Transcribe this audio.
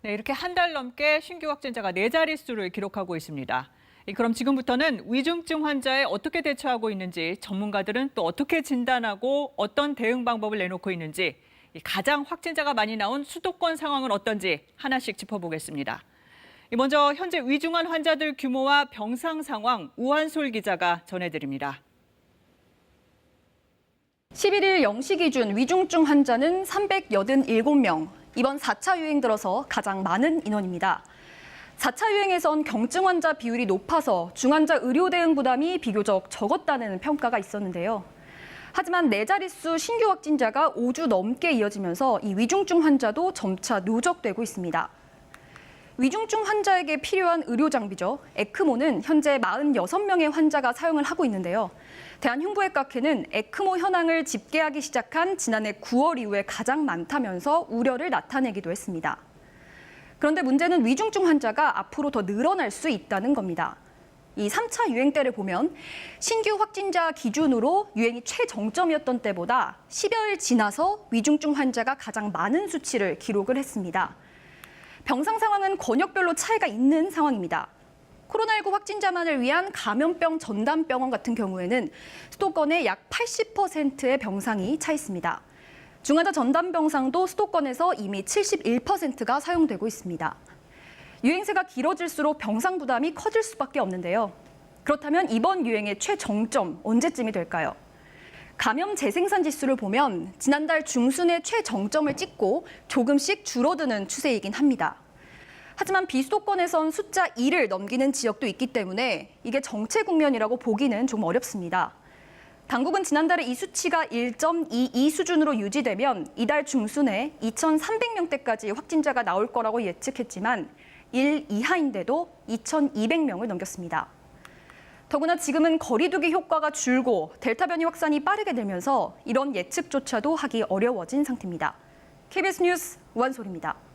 네, 이렇게 한 달 넘게 신규 확진자가 4자릿수를 기록하고 있습니다. 그럼 지금부터는 위중증 환자에 어떻게 대처하고 있는지, 전문가들은 또 어떻게 진단하고 어떤 대응 방법을 내놓고 있는지, 가장 확진자가 많이 나온 수도권 상황은 어떤지 하나씩 짚어보겠습니다. 먼저 현재 위중한 환자들 규모와 병상 상황 우한솔 기자가 전해드립니다. 11일 0시 기준 위중증 환자는 387명. 이번 4차 유행 들어서 가장 많은 인원입니다. 4차 유행에선 경증 환자 비율이 높아서 중환자 의료 대응 부담이 비교적 적었다는 평가가 있었는데요. 하지만 4자릿수 신규 확진자가 5주 넘게 이어지면서 이 위중증 환자도 점차 누적되고 있습니다. 위중증 환자에게 필요한 의료 장비죠. 에크모는 현재 46명의 환자가 사용을 하고 있는데요. 대한흉부외과회는 에크모 현황을 집계하기 시작한 지난해 9월 이후에 가장 많다면서 우려를 나타내기도 했습니다. 그런데 문제는 위중증 환자가 앞으로 더 늘어날 수 있다는 겁니다. 이 3차 유행 때를 보면 신규 확진자 기준으로 유행이 최정점이었던 때보다 10여일 지나서 위중증 환자가 가장 많은 수치를 기록을 했습니다. 병상 상황은 권역별로 차이가 있는 상황입니다. 코로나19 확진자만을 위한 감염병 전담병원 같은 경우에는 수도권의 약 80%의 병상이 차 있습니다. 중환자 전담병상도 수도권에서 이미 71%가 사용되고 있습니다. 유행세가 길어질수록 병상 부담이 커질 수밖에 없는데요. 그렇다면 이번 유행의 최정점 언제쯤이 될까요? 감염 재생산 지수를 보면 지난달 중순에 최정점을 찍고 조금씩 줄어드는 추세이긴 합니다. 하지만 비수도권에선 숫자 2를 넘기는 지역도 있기 때문에 이게 정체 국면이라고 보기는 좀 어렵습니다. 당국은 지난달에 이 수치가 1.22 수준으로 유지되면 이달 중순에 2,300명대까지 확진자가 나올 거라고 예측했지만 1 이하인데도 2,200명을 넘겼습니다. 더구나 지금은 거리두기 효과가 줄고 델타 변이 확산이 빠르게 되면서 이런 예측조차도 하기 어려워진 상태입니다. KBS 뉴스 우한솔입니다.